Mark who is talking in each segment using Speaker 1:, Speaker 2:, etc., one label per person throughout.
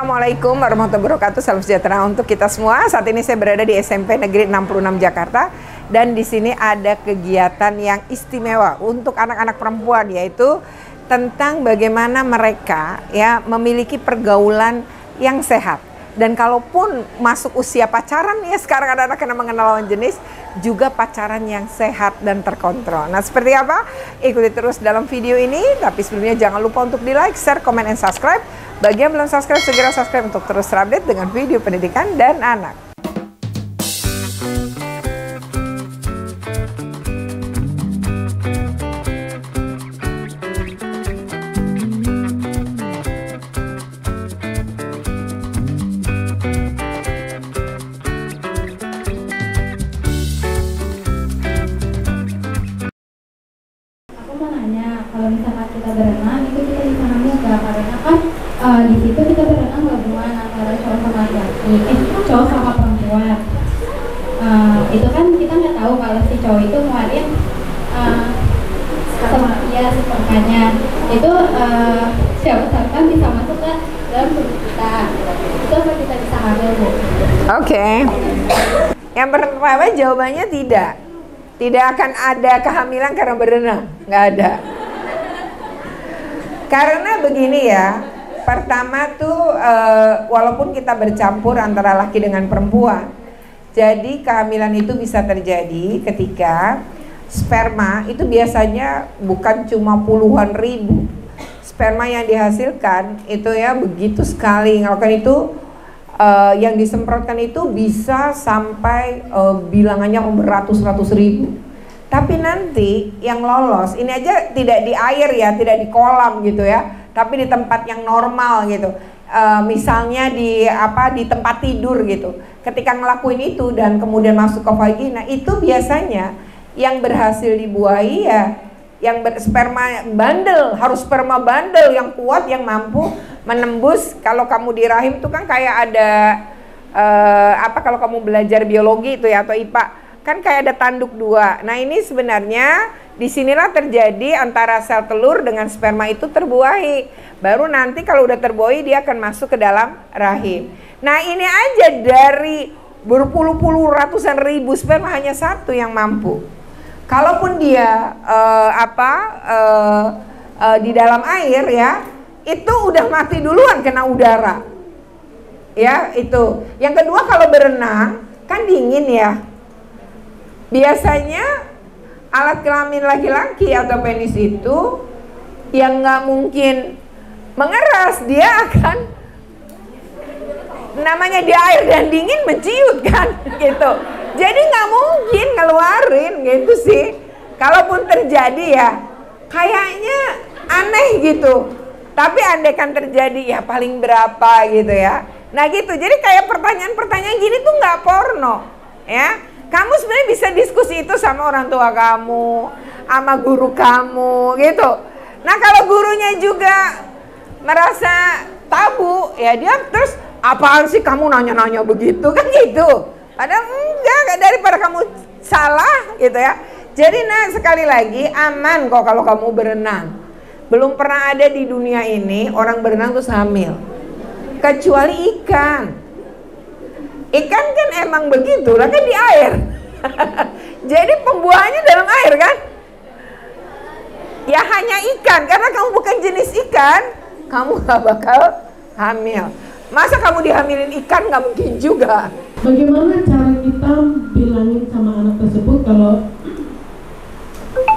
Speaker 1: Assalamualaikum warahmatullahi wabarakatuh. Salam sejahtera untuk kita semua. Saat ini saya berada di SMP Negeri 66 Jakarta dan di sini ada kegiatan yang istimewa untuk anak-anak perempuan, yaitu tentang bagaimana mereka ya memiliki pergaulan yang sehat. Dan kalaupun masuk usia pacaran, ya sekarang ada anak yang mengenal lawan jenis, juga pacaran yang sehat dan terkontrol. Nah, seperti apa? Ikuti terus dalam video ini. Tapi sebelumnya jangan lupa untuk di like, share, comment, and subscribe. Bagi yang belum subscribe, segera subscribe untuk terus terupdate dengan video pendidikan dan anak.
Speaker 2: Kalau misalkan kita berenang itu kita di sana juga, karena kan di situ kita berenang gabungan antara cowok sama laki, cowok sama perempuan. Itu kan kita nggak tahu kalau si cowok itu ngeluarin spermanya itu siapa kan bisa masuk ke dalam tubuh kita. Itu apa kita bisa hamil, Bu?
Speaker 1: Oke. Yang pertama jawabannya tidak. Tidak akan ada kehamilan karena berenang, nggak ada. Karena begini ya, pertama tuh walaupun kita bercampur antara laki dengan perempuan, jadi kehamilan itu bisa terjadi ketika sperma itu biasanya bukan cuma puluhan ribu. Sperma yang dihasilkan itu ya begitu sekali, kalau itu yang disemprotkan itu bisa sampai bilangannya beratus-ratus ribu. Tapi nanti yang lolos, ini aja tidak di air ya, tidak di kolam gitu ya, tapi di tempat yang normal gitu. Misalnya di tempat tidur gitu. Ketika ngelakuin itu dan kemudian masuk ke vagina, itu biasanya yang berhasil dibuahi ya yang sperma bandel, harus sperma bandel yang kuat, yang mampu menembus. Kalau kamu di rahim itu kan kayak ada kalau kamu belajar biologi itu ya atau IPA, kan kayak ada tanduk dua. Nah, ini sebenarnya disinilah terjadi antara sel telur dengan sperma itu terbuahi. Baru nanti kalau udah terbuahi dia akan masuk ke dalam rahim. Nah, ini aja dari berpuluh-puluh ratusan ribu sperma hanya satu yang mampu. Kalaupun dia di dalam air ya, itu udah mati duluan kena udara. Ya, itu. Yang kedua, kalau berenang kan dingin ya. Biasanya alat kelamin laki-laki atau penis itu yang nggak mungkin mengeras, dia akan namanya di air dan dingin menciut kan gitu. Jadi nggak mungkin ngeluarin gitu sih. Kalaupun terjadi ya kayaknya aneh gitu. Tapi andaikan terjadi ya paling berapa gitu ya. Nah gitu. Jadi kayak pertanyaan-pertanyaan gini tuh nggak porno ya. Kamu sebenarnya bisa diskusi itu sama orang tua kamu, sama guru kamu gitu. Nah kalau gurunya juga merasa tabu, ya dia terus apaan sih kamu nanya-nanya begitu kan gitu. Padahal enggak, daripada kamu salah gitu ya. Jadi sekali lagi aman kok kalau kamu berenang. Belum pernah ada di dunia ini orang berenang terus hamil. Kecuali ikan. Ikan kan emang begitu, lah kan di air. Jadi pembuahannya dalam air kan? Ya hanya ikan, karena kamu bukan jenis ikan, kamu gak bakal hamil. Masa kamu dihamilin ikan? Gak mungkin juga.
Speaker 3: Bagaimana cara kita bilangin sama anak tersebut kalau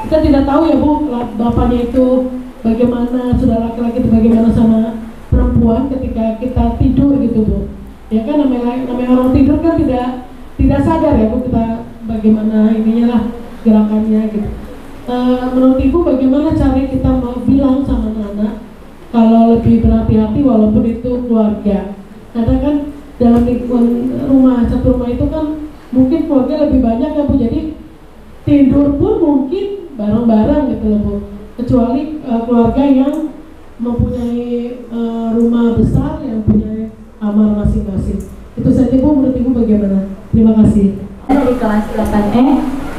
Speaker 3: kita tidak tahu ya Bu, bapaknya itu bagaimana, sudah laki-laki itu bagaimana sama perempuan ketika kita tidur gitu Bu. Ya kan namanya orang tidur kan tidak sadar ya Bu, kita bagaimana ininya lah gerakannya gitu. Menurut Ibu bagaimana cara kita mau bilang sama anak kalau lebih berhati-hati walaupun itu keluarga? Karena kan dalam lingkungan satu rumah itu kan mungkin keluarga lebih banyak ya Bu, jadi tidur pun mungkin bareng-bareng gitu loh Bu. Kecuali keluarga yang mempunyai rumah besar yang punya kamar masing-masing. Itu saja Bu, menurut Ibu bagaimana? Terima kasih.
Speaker 2: Dari kelas 8E,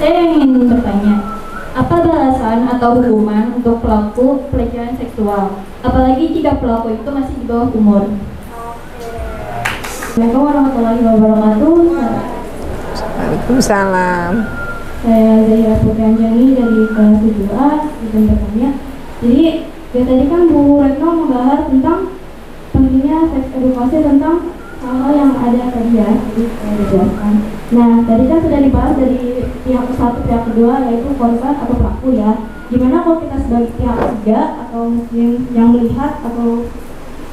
Speaker 2: saya ingin bertanya, apa balasan atau hukuman untuk pelaku pelecehan seksual? Apalagi jika pelaku itu masih di bawah umur. Assalamualaikum warahmatullahi wabarakatuh.
Speaker 1: Waalaikumsalam.
Speaker 2: Saya Zahira Putri Anjani dari kelas 7A di bertanya. Jadi ya tadi kan Bu Retno membahas tentang pentingnya seks edukasi tentang hal-hal yang ada tadi ya, jadi saya dijelaskan. Nah tadi kan sudah dibahas dari pihak satu, pihak kedua, yaitu korban atau pelaku ya. Gimana kalau kita sebagai pihak ketiga atau mungkin yang melihat atau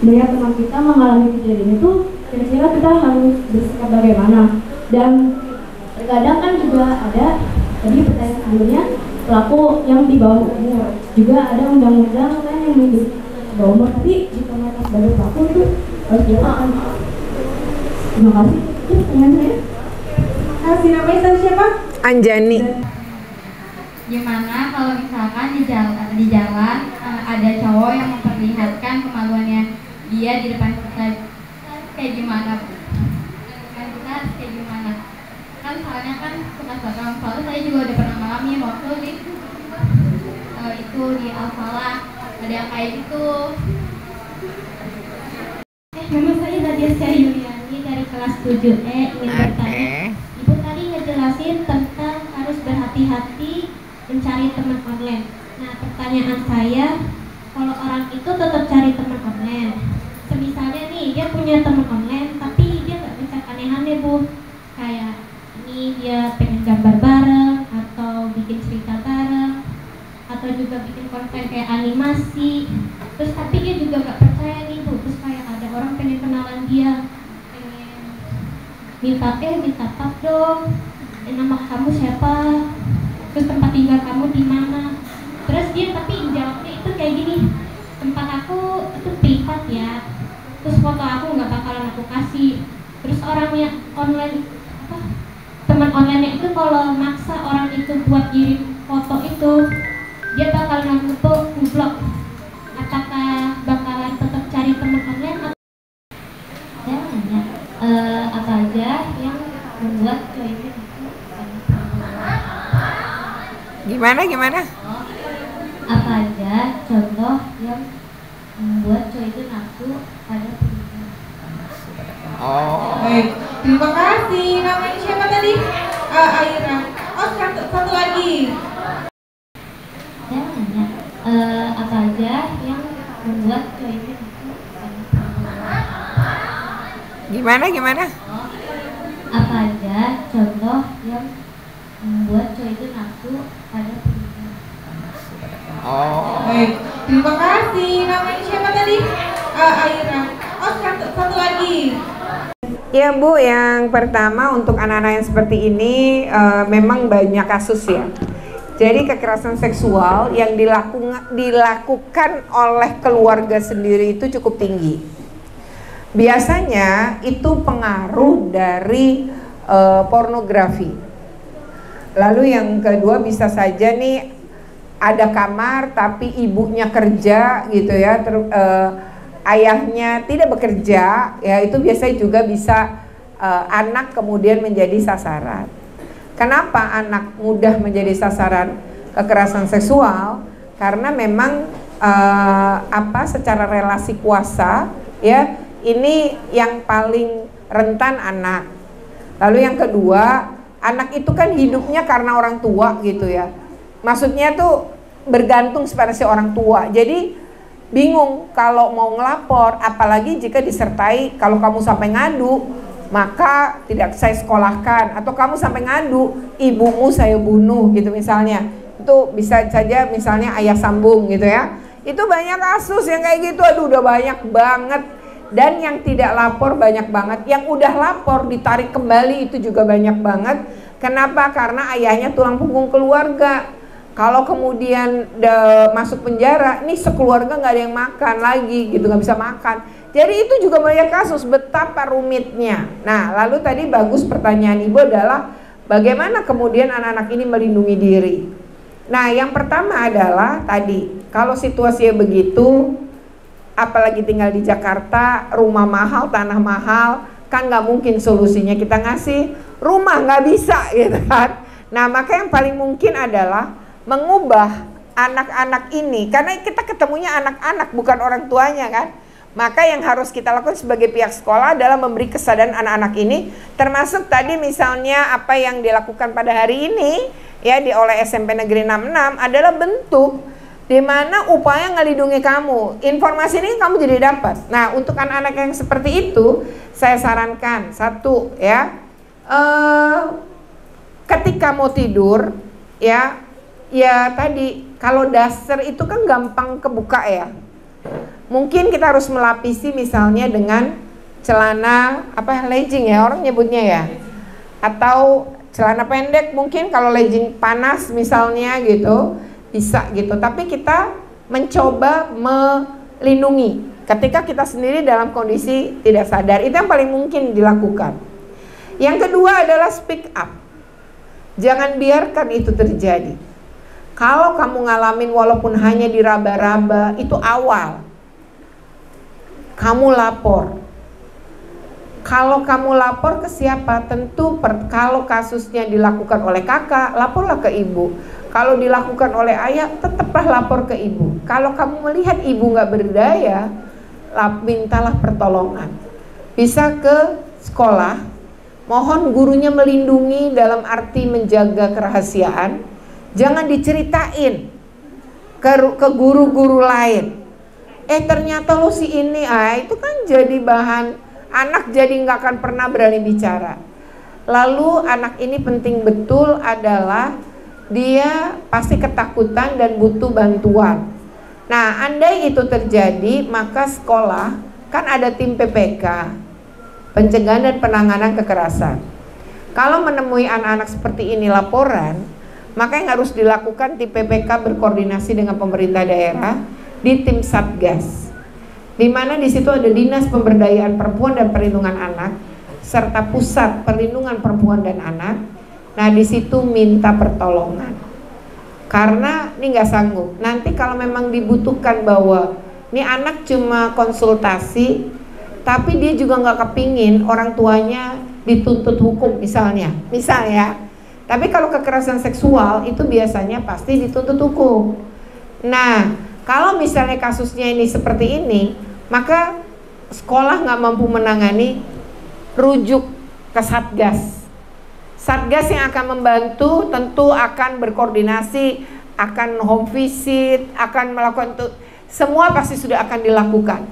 Speaker 2: melihat teman kita mengalami kejadian itu, kira-kira kita harus bersikap bagaimana? Dan terkadang kan juga ada tadi pertanyaan sebelumnya pelaku yang di bawah umur, juga ada undang-undang kan yang di bawah umur, tapi jika mereka sebagai pelaku itu harus diapakan? Terima kasih. Itu pertanyaan saya.
Speaker 4: Kasih namanya tadi siapa?
Speaker 1: Anjani.
Speaker 5: Gimana kalau misalkan di jalan ada cowok yang memperlihatkan kemaluannya dia di depan kita, kayak gimana Bu? Kan kita harus kayak gimana? Kan soalnya kan suka soalnya saya juga udah pernah mengalami waktu di itu di Al-Falah ada yang kayak gitu. Memang saya Nadia Yuliani dari kelas 7E ingin bertanya. Ibu tadi ngejelasin tentang harus berhati-hati mencari teman online. Nah, pertanyaan saya, kalau orang itu tetap cari teman online, semisalnya nih dia punya teman online, tapi dia nggak bisa aneh-aneh Bu, kayak ini dia pengen gambar bareng, atau bikin cerita bareng, atau juga bikin konten kayak animasi, terus tapi dia juga nggak percaya nih Bu, terus kayak ada orang pengen kenalan dia, pengen minta tap dong, nama kamu siapa, terus tempat tinggal kamu di mana, terus dia tapi jawabnya itu kayak gini, tempat aku itu privat ya, terus foto aku nggak bakalan aku kasih, terus orangnya online teman online itu kalau maksa orang itu buat kirim foto itu dia bakalan ngeblok. Apakah bakalan tetap cari teman online atau saya nanya apa aja yang membuat cowok itu
Speaker 1: Gimana?
Speaker 5: apa aja contoh yang membuat cowok itu nafsu pada perempuan?
Speaker 4: Baik, terima kasih. Namanya siapa tadi? Aira. Oh, satu lagi.
Speaker 5: Saya nanya apa aja yang membuat cowok itu nafsu pada perempuan?
Speaker 1: Gimana?
Speaker 5: Apa aja contoh yang membuat cowok itu nafsu pada perempuan?
Speaker 4: Baik, terima kasih. Namanya siapa tadi? Aira. Oh, satu lagi.
Speaker 1: Ya Bu, yang pertama untuk anak-anak yang seperti ini memang banyak kasus ya. Jadi kekerasan seksual yang dilakukan oleh keluarga sendiri itu cukup tinggi. Biasanya itu pengaruh dari pornografi. Lalu yang kedua bisa saja nih ada kamar tapi ibunya kerja gitu ya, ayahnya tidak bekerja ya, itu biasanya juga bisa anak kemudian menjadi sasaran. Kenapa anak mudah menjadi sasaran kekerasan seksual? Karena memang secara relasi kuasa ya, ini yang paling rentan anak. Lalu yang kedua, anak itu kan hidupnya karena orang tua gitu ya. Maksudnya tuh bergantung pada si orang tua. Jadi bingung kalau mau ngelapor, apalagi jika disertai kalau kamu sampai ngadu maka tidak saya sekolahkan, atau kamu sampai ngadu ibumu saya bunuh gitu misalnya. Itu bisa saja misalnya ayah sambung gitu ya. Itu banyak kasus yang kayak gitu, aduh udah banyak banget. Dan yang tidak lapor banyak banget, yang udah lapor ditarik kembali itu juga banyak banget. Kenapa? Karena ayahnya tulang punggung keluarga. Kalau kemudian masuk penjara, nih sekeluarga nggak ada yang makan lagi gitu, nggak bisa makan. Jadi itu juga banyak kasus, betapa rumitnya. Nah, lalu tadi bagus pertanyaan Ibu adalah bagaimana kemudian anak-anak ini melindungi diri. Nah, yang pertama adalah tadi, kalau situasinya begitu, apalagi tinggal di Jakarta, rumah mahal, tanah mahal, kan nggak mungkin solusinya kita ngasih rumah, nggak bisa gitu kan. Nah, maka yang paling mungkin adalah mengubah anak-anak ini, karena kita ketemunya anak-anak bukan orang tuanya kan, Maka yang harus kita lakukan sebagai pihak sekolah adalah memberi kesadaran anak-anak ini, termasuk tadi misalnya apa yang dilakukan pada hari ini ya oleh SMP Negeri 66 adalah bentuk di mana upaya ngelindungi kamu. Informasi ini kamu jadi dapat. Nah, untuk anak-anak yang seperti itu, saya sarankan satu ya, ketika mau tidur ya tadi kalau daster itu kan gampang kebuka ya. Mungkin kita harus melapisi misalnya dengan celana legging ya orang nyebutnya ya, atau celana pendek mungkin kalau legging panas misalnya gitu bisa gitu. Tapi kita mencoba melindungi ketika kita sendiri dalam kondisi tidak sadar, itu yang paling mungkin dilakukan. Yang kedua adalah speak up. Jangan biarkan itu terjadi. Kalau kamu ngalamin walaupun hanya diraba-raba, itu awal. Kamu lapor. Kalau kamu lapor ke siapa? Tentu kalau kasusnya dilakukan oleh kakak, laporlah ke ibu. Kalau dilakukan oleh ayah, tetaplah lapor ke ibu. Kalau kamu melihat ibu nggak berdaya, mintalah pertolongan. Bisa ke sekolah, mohon gurunya melindungi dalam arti menjaga kerahasiaan. Jangan diceritain ke guru-guru lain. Ternyata lo si ini, itu kan jadi bahan, anak jadi nggak akan pernah berani bicara. Lalu anak ini penting betul adalah dia pasti ketakutan dan butuh bantuan. Nah, andai itu terjadi, maka sekolah kan ada tim PPK, pencegahan dan penanganan kekerasan. Kalau menemui anak-anak seperti ini laporan, maka yang harus dilakukan tim PPK berkoordinasi dengan pemerintah daerah di tim Satgas, di mana di situ ada Dinas Pemberdayaan Perempuan dan Perlindungan Anak serta Pusat Perlindungan Perempuan dan Anak. Nah, di situ minta pertolongan karena ini nggak sanggup. Nanti kalau memang dibutuhkan bahwa ini anak cuma konsultasi, tapi dia juga nggak kepingin orang tuanya dituntut hukum misalnya. Tapi kalau kekerasan seksual itu biasanya pasti dituntut hukum. Nah, kalau misalnya kasusnya ini seperti ini, maka sekolah nggak mampu menangani, rujuk ke Satgas. Satgas yang akan membantu tentu akan berkoordinasi, akan home visit, akan melakukan itu, semua pasti sudah akan dilakukan.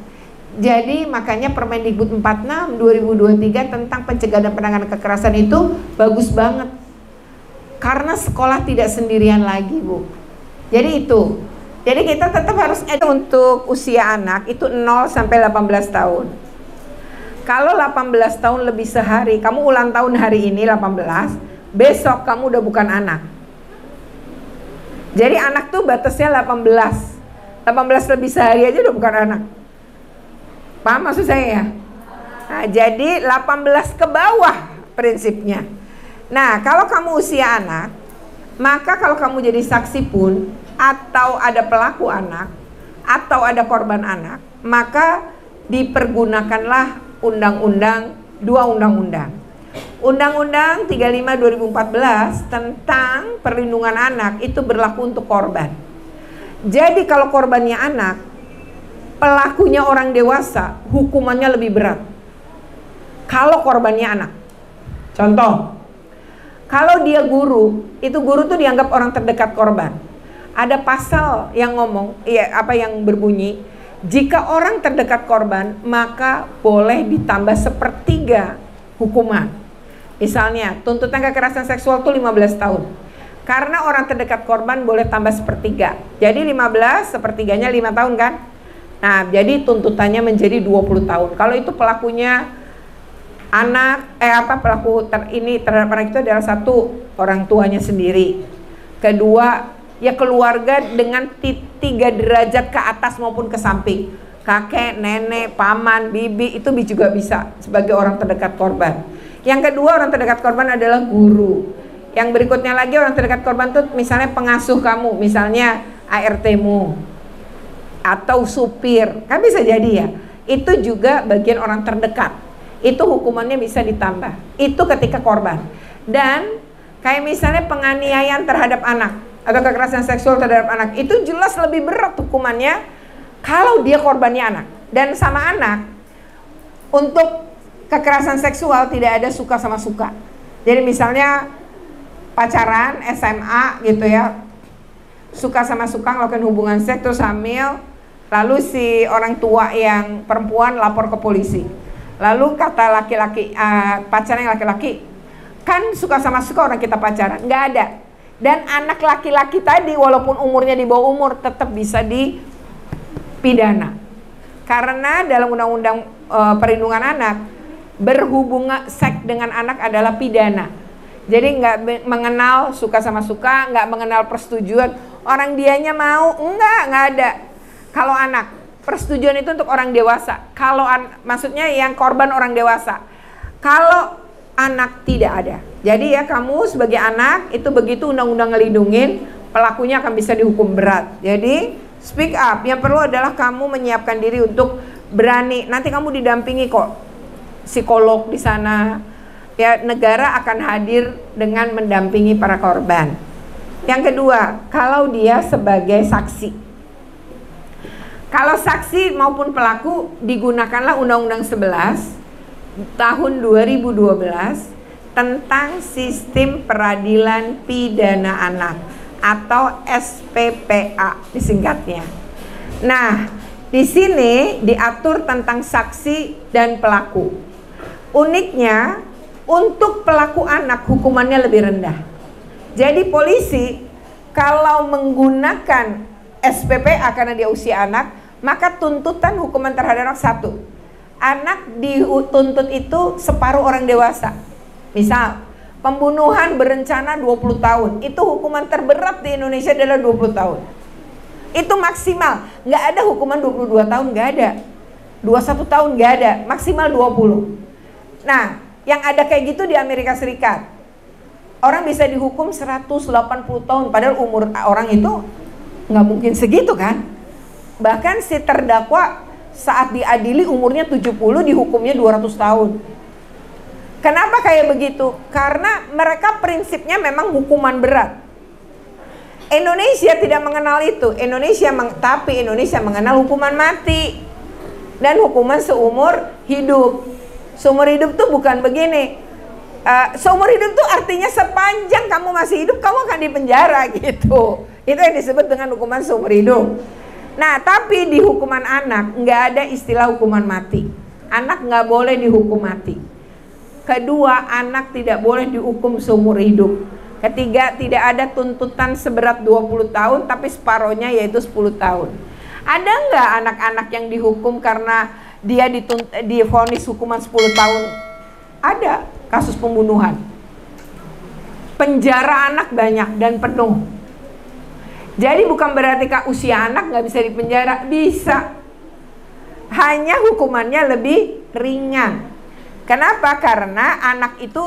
Speaker 1: Jadi makanya Permendikbud 46 2023 tentang pencegahan dan penanganan kekerasan itu bagus banget. Karena sekolah tidak sendirian lagi, Bu. Jadi itu. Jadi kita tetap harus untuk usia anak itu 0 sampai 18 tahun. Kalau 18 tahun lebih sehari, kamu ulang tahun hari ini 18, besok kamu udah bukan anak. Jadi anak tuh batasnya 18. 18 lebih sehari aja udah bukan anak. Paham maksud saya ya? Nah, jadi 18 ke bawah prinsipnya. Nah, kalau kamu usia anak, maka kalau kamu jadi saksi pun, atau ada pelaku anak, atau ada korban anak, maka dipergunakanlah dua undang-undang. Undang-Undang 35 2014 tentang perlindungan anak itu berlaku untuk korban. Jadi kalau korbannya anak, pelakunya orang dewasa, hukumannya lebih berat. Kalau korbannya anak. Contoh, kalau dia guru, itu guru tuh dianggap orang terdekat korban. Ada pasal yang ngomong, yang berbunyi, jika orang terdekat korban, maka boleh ditambah 1/3 hukuman. Misalnya, tuntutan kekerasan seksual itu 15 tahun. Karena orang terdekat korban boleh tambah 1/3. Jadi 15, 1/3-nya 5 tahun kan? Nah, jadi tuntutannya menjadi 20 tahun. Kalau itu pelakunya anak, pelaku terhadap anak itu adalah satu, orang tuanya sendiri. Kedua, ya keluarga dengan 3 derajat ke atas maupun ke samping. Kakek, nenek, paman, bibi, itu juga bisa sebagai orang terdekat korban. Yang kedua, orang terdekat korban adalah guru. Yang berikutnya lagi orang terdekat korban tuh misalnya pengasuh kamu, misalnya ART-mu atau supir, kan bisa jadi ya. Itu juga bagian orang terdekat. Itu hukumannya bisa ditambah. Itu ketika korban. Dan kayak misalnya penganiayaan terhadap anak atau kekerasan seksual terhadap anak, itu jelas lebih berat hukumannya kalau dia korbannya anak. Dan sama anak, untuk kekerasan seksual tidak ada suka sama suka. Jadi misalnya pacaran SMA gitu ya, suka sama suka melakukan hubungan seks terus hamil, lalu si orang tua yang perempuan lapor ke polisi. Lalu kata laki-laki, pacarnya yang laki-laki, kan suka sama suka orang kita pacaran, nggak ada. Dan anak laki-laki tadi walaupun umurnya di bawah umur tetap bisa dipidana. Karena dalam undang-undang perlindungan anak, berhubungan seks dengan anak adalah pidana. Jadi nggak mengenal suka sama suka, nggak mengenal persetujuan. Orang dianya mau, nggak ada. Kalau anak, persetujuan itu untuk orang dewasa. Kalau maksudnya yang korban orang dewasa. Kalau anak tidak ada. Jadi ya kamu sebagai anak itu begitu undang-undang ngelindungin, pelakunya akan bisa dihukum berat. Jadi speak up. Yang perlu adalah kamu menyiapkan diri untuk berani. Nanti kamu didampingi kok psikolog di sana. Ya, negara akan hadir dengan mendampingi para korban. Yang kedua, kalau dia sebagai saksi. Kalau saksi maupun pelaku digunakanlah Undang-Undang 11 tahun 2012 tentang Sistem Peradilan Pidana Anak atau SPPA disingkatnya. Nah, di sini diatur tentang saksi dan pelaku. Uniknya, untuk pelaku anak hukumannya lebih rendah. Jadi polisi kalau menggunakan SPPA karena dia usia anak, maka tuntutan hukuman terhadap anak 1. Anak dituntut itu separuh orang dewasa. Misal, pembunuhan berencana 20 tahun. Itu hukuman terberat di Indonesia adalah 20 tahun. Itu maksimal. Nggak ada hukuman 22 tahun, nggak ada. 21 tahun nggak ada, maksimal 20. Nah, yang ada kayak gitu di Amerika Serikat. Orang bisa dihukum 180 tahun, padahal umur orang itu nggak mungkin segitu kan. Bahkan si terdakwa saat diadili umurnya 70, dihukumnya 200 tahun. Kenapa kayak begitu? Karena mereka prinsipnya memang hukuman berat. Indonesia tidak mengenal itu. Tapi Indonesia mengenal hukuman mati dan hukuman seumur hidup. Seumur hidup tuh bukan begini. Seumur hidup tuh artinya sepanjang kamu masih hidup kamu akan dipenjara gitu. Itu yang disebut dengan hukuman seumur hidup. Nah, tapi di hukuman anak nggak ada istilah hukuman mati. Anak nggak boleh dihukum mati. Kedua, anak tidak boleh dihukum seumur hidup. Ketiga, tidak ada tuntutan seberat 20 tahun tapi separohnya yaitu 10 tahun. Ada nggak anak-anak yang dihukum karena dia divonis hukuman 10 tahun? Ada kasus pembunuhan. Penjara anak banyak dan penuh. Jadi bukan berarti usia anak nggak bisa dipenjara, bisa. Hanya hukumannya lebih ringan. Kenapa? Karena anak itu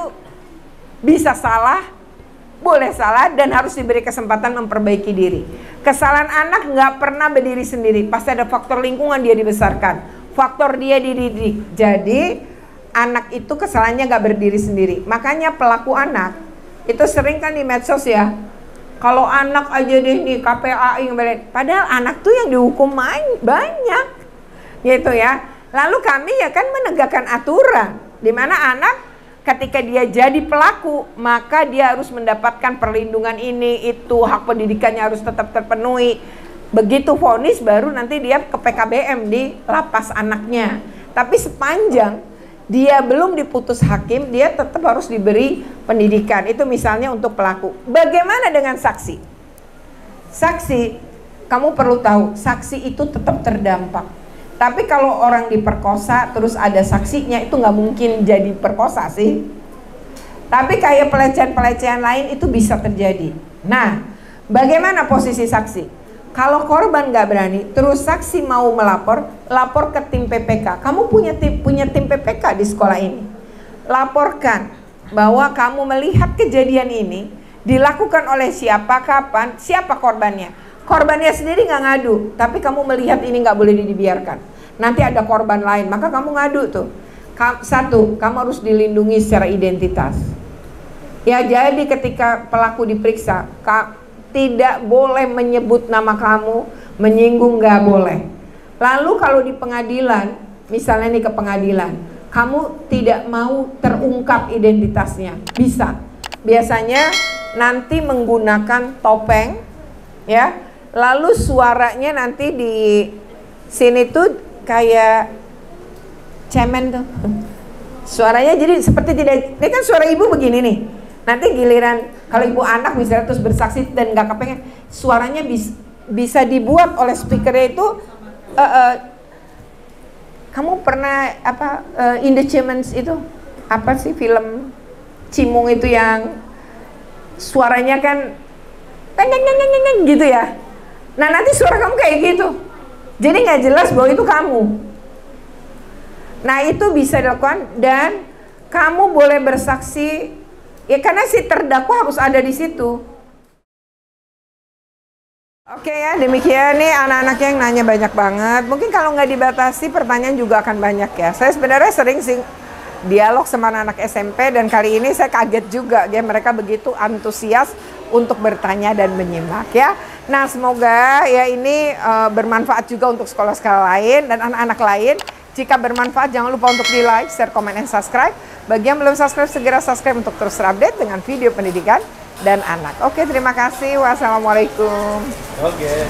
Speaker 1: bisa salah, boleh salah dan harus diberi kesempatan memperbaiki diri. Kesalahan anak nggak pernah berdiri sendiri, pasti ada faktor lingkungan dia dibesarkan, faktor dia dididik. Jadi anak itu kesalahannya nggak berdiri sendiri. Makanya pelaku anak itu sering kan di medsos ya. Kalau anak aja deh nih KPAI, padahal anak tuh yang dihukum banyak, gitu ya. Lalu kami ya kan menegakkan aturan, di mana anak ketika dia jadi pelaku maka dia harus mendapatkan perlindungan ini itu, hak pendidikannya harus tetap terpenuhi. Begitu vonis baru nanti dia ke PKBM di lapas anaknya. Tapi sepanjang dia belum diputus hakim, dia tetap harus diberi pendidikan. Itu misalnya untuk pelaku. Bagaimana dengan saksi? Saksi, kamu perlu tahu, saksi itu tetap terdampak. Tapi kalau orang diperkosa terus ada saksinya, itu nggak mungkin jadi perkosa sih. Tapi kayak pelecehan-pelecehan lain itu bisa terjadi. Nah, bagaimana posisi saksi? Kalau korban nggak berani, terus saksi mau melapor, lapor ke tim PPK. Kamu punya tim PPK di sekolah ini. Laporkan bahwa kamu melihat kejadian ini dilakukan oleh siapa, kapan, siapa korbannya. Korbannya sendiri nggak ngadu, tapi kamu melihat ini nggak boleh dibiarkan. Nanti ada korban lain, maka kamu ngadu tuh. Satu, kamu harus dilindungi secara identitas. Ya, jadi ketika pelaku diperiksa, tidak boleh menyebut nama kamu, menyinggung nggak boleh. Lalu kalau di pengadilan, misalnya nih ke pengadilan, kamu tidak mau terungkap identitasnya, bisa. Biasanya nanti menggunakan topeng, ya. Lalu suaranya nanti di sini tuh kayak cemen tuh. Suaranya jadi seperti tidak, ini kan suara ibu begini nih. Nanti giliran kalau ibu anak misalnya terus bersaksi dan nggak kepengen, suaranya bisa dibuat oleh speakernya itu. Kamu pernah apa In the Chemens itu apa sih film Cimung itu yang suaranya kan gitu ya. Nah nanti suara kamu kayak gitu, jadi nggak jelas bahwa itu kamu. Nah itu bisa dilakukan dan kamu boleh bersaksi ya karena si terdakwa harus ada di situ. Oke ya, demikian nih anak-anak yang nanya banyak banget. Mungkin kalau nggak dibatasi pertanyaan juga akan banyak ya. Saya sebenarnya sering sih dialog sama anak-anak SMP dan kali ini saya kaget juga ya, mereka begitu antusias untuk bertanya dan menyimak ya. Nah semoga ya ini bermanfaat juga untuk sekolah-sekolah lain dan anak-anak lain. Jika bermanfaat jangan lupa untuk di like, share, komen, dan subscribe. Bagi yang belum subscribe segera subscribe untuk terus terupdate dengan video pendidikan dan anak. Oke, terima kasih. Wassalamualaikum.
Speaker 6: Oke.